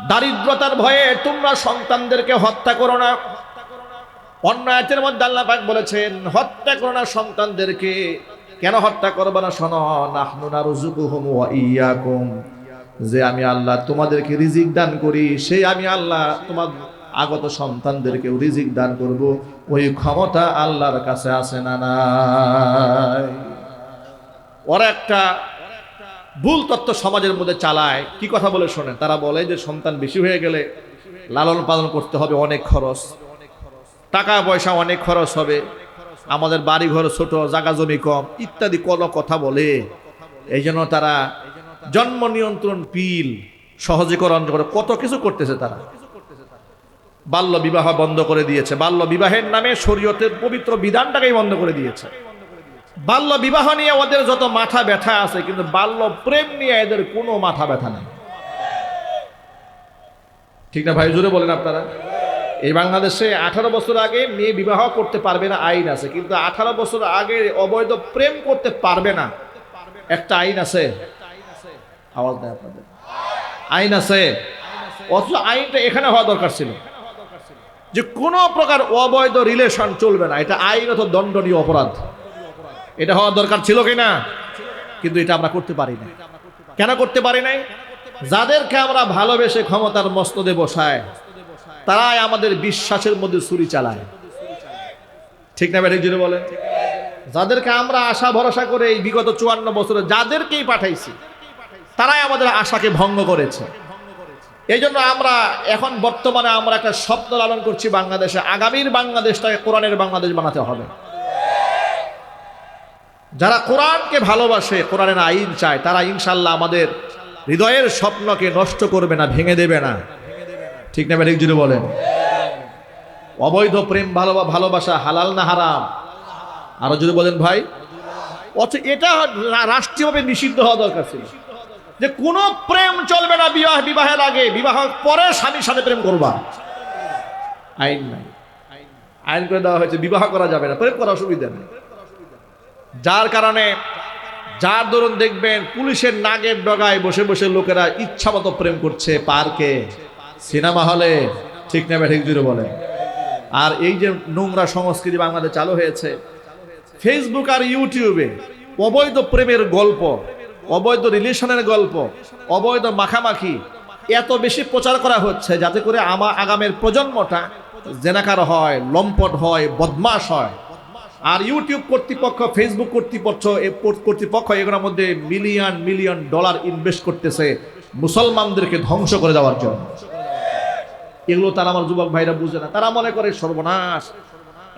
দারিদ্রতার ভয়ে তোমরা সন্তানদেরকে হত্যা করো না। অন্য আয়াতের মধ্যে আল্লাহ পাক বলেছেন হত্যা করো না সন্তানদেরকে। কেন হত্যা করবে না? শোনো, নাহনু নারযুকুহুম ওয়া ইয়্যাকুম, যে আমি আল্লাহ তোমাদেরকে রিজিক দান করি, সেই আমি আল্লাহ তোমার আগত সন্তানদেরকেও রিজিক দান করব। ওই ক্ষমতা আল্লাহর কাছে আছে না নাই? ওরা একটা ভুল তত্ত্ব সমাজের মধ্যে চালায়। কি কথা বলে শোনেন, তারা বলে যে সন্তান বেশি হয়ে গেলে লালন পালন করতে হবে, অনেক খরচ, টাকা পয়সা অনেক খরচ হবে, আমাদের বাড়ি ঘর ছোট, জায়গা জমি কম, ইত্যাদি কোনো কথা বলে। এই জন্য তারা জন্ম নিয়ন্ত্রণ পিল সহজীকরণ করে কত কিছু করতেছে। তারা বাল্য বিবাহ বন্ধ করে দিয়েছে, বাল্য বিবাহের নামে শরীয়তের পবিত্র বিধানটাকেই বন্ধ করে দিয়েছে। বাল্য বিবাহ নিয়ে ওদের যত মাথা ব্যথা আছে, কিন্তু বাল্য প্রেম নিয়ে এদের কোনো মাথা ব্যথা নেই, ঠিক না ভাই? জোরে বলেন আপনারা। এই বাংলাদেশে 18 বছর আগে মেয়ে বিবাহ করতে পারবে না আইন আছে, কিন্তু 18 বছর আগে অবৈধ প্রেম করতে পারবে না একটা আইন আছে। আওয়াজ দেয় আপনাদের, আইন আছে। অথচ আইনটা এখানে হওয়া দরকার ছিল যে কোনো প্রকার অবৈধ রিলেশন চলবে না, এটা আইনত দণ্ডনীয় অপরাধ। এটা হওয়া দরকার ছিল কিনা? কিন্তু এটা আমরা করতে পারি না। কেন করতে পারি নাই? যাদেরকে আমরা ভালোবেসে ক্ষমতার মস্তদে বসায় তারাই আমাদের বিশ্বাসের মধ্যে ছুরি চালায়, ঠিক না ভাই? জুড়ে বলেন। যাদেরকে আমরা আশা ভরসা করে এই বিগত 54 বছরে যাদেরকেই পাঠাইছি তারাই আমাদের আশাকে ভঙ্গ করেছে। এই জন্য আমরা এখন বর্তমানে আমরা একটা স্বপ্ন লালন করছি, বাংলাদেশে আগামীর বাংলাদেশটাকে কোরআনের বাংলাদেশ বানাতে হবে। যারা কোরআনকে ভালোবাসে, কোরআনের আইন চায়, তারা ইনশাল্লাহ আমাদের হৃদয়ের স্বপ্নকে নষ্ট করবে না, ভেঙে দেবে না, ঠিক না ভাই? জুড়ে বলেন। অবৈধ প্রেম ভালোবাসা হালাল না হারাম? আরো যদি বলেন ভাই। অথচ এটা রাষ্ট্রীয়ভাবে নিষিদ্ধ হওয়া দরকার ছিল, যে কোনো প্রেম চলবে না বিবাহের আগে, বিবাহ পরে স্বামীর সাথে প্রেম করবা। আইন নাই, আইন করে দেওয়া হয়েছে বিবাহ করা যাবে না, প্রেম করা অসুবিধা নেই। যার কারণে যার দরুন দেখবেন পুলিশের নাগের ডগায় বসে বসে লোকেরা ইচ্ছা মতো প্রেম করছে, পার্কে, সিনেমা হলে, ঠিক না ঠিক জুড়ে বলে। আর এই যে নোংরা সংস্কৃতি বাংলাদেশে চালু হয়েছে, ফেসবুক আর ইউটিউবে অবৈধ প্রেমের গল্প, অবৈধ রিলেশনের গল্প, অবৈধ মাখামাখি এত বেশি প্রচার করা হচ্ছে যাতে করে আগামের প্রজন্মটা জেনাকার হয়, লম্পট হয়, বদমাশ হয়। আর ইউটিউব কর্তৃপক্ষ, ফেসবুক কর্তৃপক্ষ এগুলোর মধ্যে মিলিয়ন মিলিয়ন ডলার ইনভেস্ট করতেছে মুসলমানদেরকে ধ্বংস করে দেওয়ার জন্য। এগুলো তারা আমার যুবক ভাইরা বুঝে না। তারা মনে করে সর্বনাশ,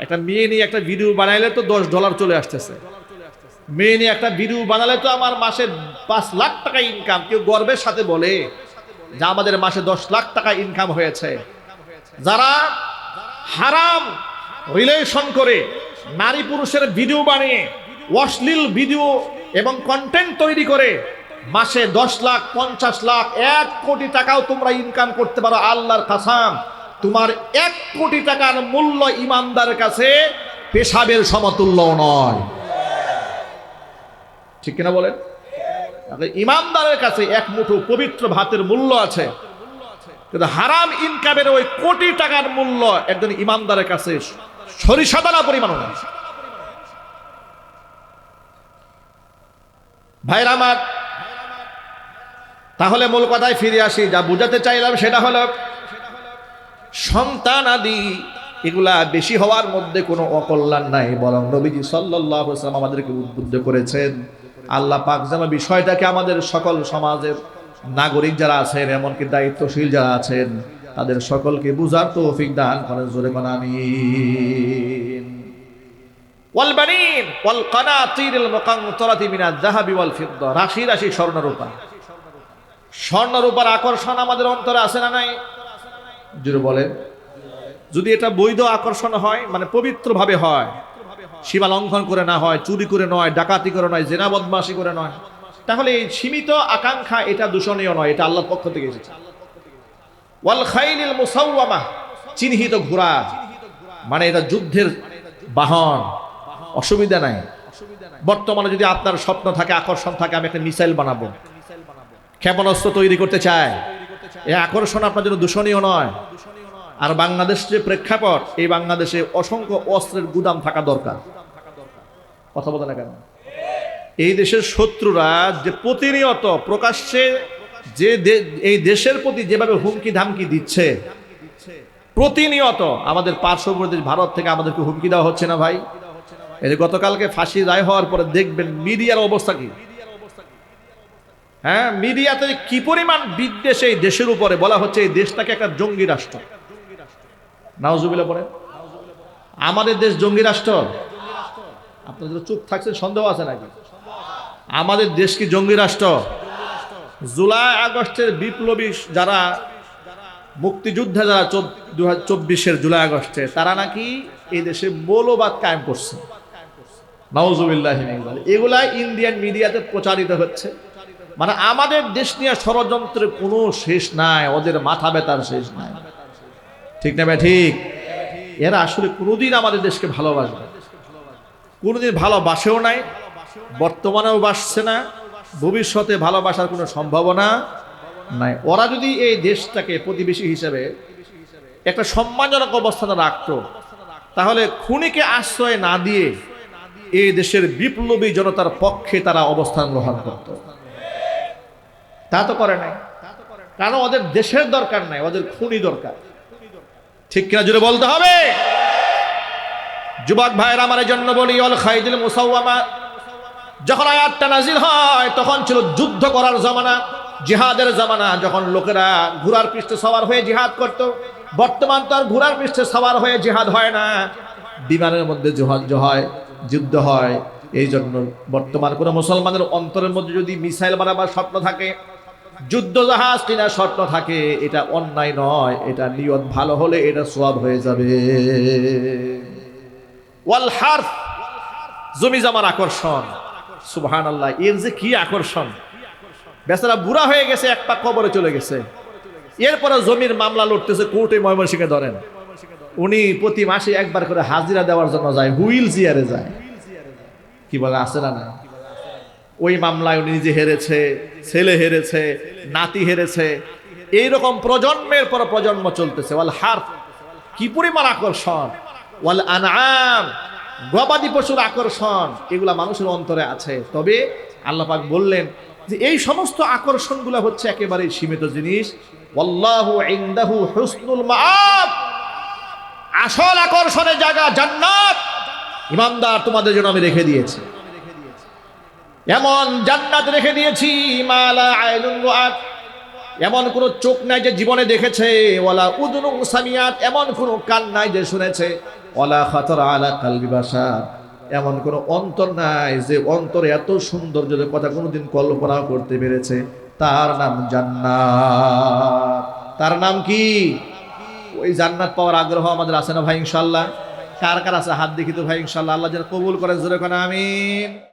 একটা মেয়ে নিয়ে একটা ভিডিও বানাইলে তো $10 চলে আসতেছে, মেয়ে নিয়ে একটা ভিডিও বানালে তো আমার মাসে 5 লাখ টাকা ইনকাম। কেউ গর্বের সাথে বলে যে আমাদের মাসে 10 লাখ টাকা ইনকাম হয়েছে। যারা হারাম রিলেশন করে নারী পুরুষের ভিডিও বানিয়ে অশ্লীল ভিডিও এবং কন্টেন্ট তৈরি করে মাসে 10 লাখ, 50 লাখ, 1 কোটি টাকাও তোমরা ইনকাম করতে পারো, আল্লাহর কসম তোমার 1 কোটি টাকার মূল্য ইমানদারের কাছে পেশাবের সমতুল্য নয়। ঠিক কিনা বলেন? ইমানদারের কাছে 1 মুঠো পবিত্র ভাতের মূল্য আছে, কিন্তু হারাম ইনকামের ওই কোটি টাকার মূল্য একজন ইমানদারের কাছে সরিষা দানা পরিমাণও না। ভাইরা আমার, তাহলে মূল কথায় ফিরে আসি। যা বুঝাতে চাইলাম সেটা হলো সন্তান আদি এগুলা বেশি হওয়ার মধ্যে কোনো অকল্যাণ নাই, বরং নবীজি সাল্লাল্লাহু আলাইহি ওয়াসাল্লাম আমাদেরকে উদ্বুদ্ধ করেছেন। আল্লাহ পাক যেন বিষয়টাকে আমাদের সকল সমাজের নাগরিক যারা আছেন, এমনকি দায়িত্বশীল যারা আছেন, তাদের সকলকে বুঝার তৌফিক দান করেন। জোরে কোন আমিন। ওয়াল বানিন ওয়াল কানাতিরিল মুকানতারাতি মিনাজ যাহাবি ওয়াল ফিদ্দা, রাশি রাশি স্বর্ণ রূপা। স্বর্ণ রূপার আকর্ষণ আমাদের অন্তরে আছে না নাই? জোরে বলেন। যদি এটা বৈধ আকর্ষণ হয়, মানে পবিত্রভাবে হয়, সীমা লঙ্ঘন করে না হয়, চুরি করে নয়, ডাকাতি করে নয়, জেনা বদমাশি করে নয়, তাহলে এই সীমিত আকাঙ্ক্ষা এটা দূষণীয় নয়, এটা আল্লাহর পক্ষ থেকে এসেছে। ওয়াল খাইলিল মুসাওয়ামা, চিহ্নিত ঘোড়া, মানে এটা যুদ্ধের বাহন, অসুবিধা নাই। বর্তমানে যদি আপনার স্বপ্ন থাকে, আকর্ষণ থাকে, আমি একটা মিসাইল বানাবো, ক্ষেপণাস্ত্র তৈরি করতে চাই, এই আকর্ষণ আপনার জন্য দূষণীয় নয়। আর বাংলাদেশ যে প্রেক্ষাপট, এই বাংলাদেশে অসংখ্য অস্ত্রের গুদাম থাকা দরকার। কথা বলে না কেন? এই দেশের শত্রুরা যে প্রতিনিয়ত প্রকাশ্যে যে এই দেশের প্রতি যেভাবে হুমকি ধামকি দিচ্ছে, প্রতিনিয়ত আমাদের পার্শ্ববর্তী ভারত থেকে আমাদেরকে হুমকি দেওয়া হচ্ছে না ভাই? এই যে গতকালকে ফাঁসি রায় হওয়ার পরে দেখবেন মিডিয়ার অবস্থা কি। হ্যাঁ, মিডিয়াতে কি পরিমাণ বিদ্বেষ এই দেশের উপরে, বলা হচ্ছে এই দেশটাকে একটা জঙ্গি রাষ্ট্র। নাউজুবিল্লাহ বলেন। আমাদের দেশ জঙ্গি রাষ্ট্র? আপনাদের চুপ থাকছেন, সন্দেহ আছে নাকি? আমাদের দেশ কি জঙ্গি রাষ্ট্র? জুলাই আগস্টের বিপ্লবী যারা মুক্তিযুদ্ধে, যারা 2024-এর জুলাই আগস্টে, তারা নাকি এই দেশে মৌলবাদ কায়েম করছে। নাউজুবিল্লাহ। এগুলা ইন্ডিয়ান মিডিয়াতে প্রচারিত হচ্ছে। মানে আমাদের দেশ নিয়ে ষড়যন্ত্রের কোনো শেষ নাই, ওদের মাথা ব্যথার শেষ নাই। ঠিক না ভাই? ঠিক। এরা আসলে কোনোদিন আমাদের দেশকে ভালোবাসবে, কোনোদিন ভালোবাসেও নাই, বর্তমানেও বাসছে না, ভবিষ্যতে ভালোবাসার কোনো সম্ভাবনা নাই। ওরা যদি এই দেশটাকে প্রতিবেশী হিসেবে একটা সম্মানজনক অবস্থানে রাখতো, তাহলে খুনিকে আশ্রয় না দিয়ে এই দেশের বিপ্লবী জনতার পক্ষে তারা অবস্থান গ্রহণ করত। তা তো করে নাই, কারণ ওদের দেশের দরকার নাই, ওদের খুনি দরকার। ঠিক কিনা জুড়ে বলতে হবে। যুবক ভাইয়ের আমার জন্য বলি, ওয়াল খাইলিল মুসাওয়ামা, যখন আয়াতটা নাজিল হয় তখন ছিল যুদ্ধ করার জামানা, জিহাদের জামানা, যখন লোকেরা ঘোড়ার পৃষ্ঠে সওয়ার হয়ে জিহাদ করত। বর্তমান তো আর ঘোড়ার পৃষ্ঠে সওয়ার হয়ে জিহাদ হয় না, বিমানের মধ্যে হয়, যুদ্ধ হয়। এই জন্য বর্তমান কোন মুসলমানের অন্তরের মধ্যে যদি মিসাইল বানাবার স্বপ্ন থাকে, যুদ্ধ জাহাজ কিনা স্বপ্ন থাকে, এটা অন্যায় নয়, এটা নিয়ত ভালো হলে এটা সওয়াব হয়ে যাবে। ওয়াল হারফ, জমি জমার আকর্ষণ, সুবহানাল্লাহ। এর যে কি আকর্ষণ! বেচারা বুড়া হয়ে গেছে, এক পা কবরে চলে গেছে। এরপরে জমির মামলা লড়তেছে কোর্টে, ময়মনসিংহে ধরেন। উনি প্রতি মাসে একবার করে হাজিরা দেওয়ার জন্য যায়, হুইল চেয়ারে যায়। কি বলে, আছে না না? ওই মামলায় উনি নিজে হেরেছে, ছেলে হেরেছে, নাতি হেরেছে, এইরকম প্রজন্মের পর প্রজন্ম চলতেছে। ওয়াল হারফ, কি পরিমাণ আকর্ষণ! ওয়াল আনআম, গবাদি পশুর আকর্ষণ, এগুলা মানুষের অন্তরে আছে। তবে আল্লাহ পাক বললেন যে এই সমস্ত আকর্ষণগুলো হচ্ছে একেবারে সীমিত জিনিস। ওয়াল্লাহু ইনদাহু হুসনুল মাআব, আসল আকর্ষণের জায়গা জান্নাত। ইমানদার, তোমাদের জন্য আমি রেখে দিয়েছি, এমন জান্নাত রেখে দিয়েছি, মালা আইনুন রাআত, এমন কোন চোখ নাই যে জীবনে দেখেছে, ওয়ালা উযুনুন সামিআত, এমন কোন কান নাই যে শুনেছে, ওয়ালা খাতারা আলা কলবি বাশার, এমন কোন অন্তর নাই যে অন্তরে এত সৌন্দর্যের কথা কোনোদিন কল্পনা করতে পেরেছে। তার নাম জান্নাত। তার নাম কি? ওই জান্নাত পাওয়ার আগ্রহ আমাদের আছে না ভাই? ইনশাআল্লাহ। কার কার আছে হাত দেখি তো ভাই, ইনশাআল্লাহ। আল্লাহ যেন কবুল করেন, জোরে কোন আমিন।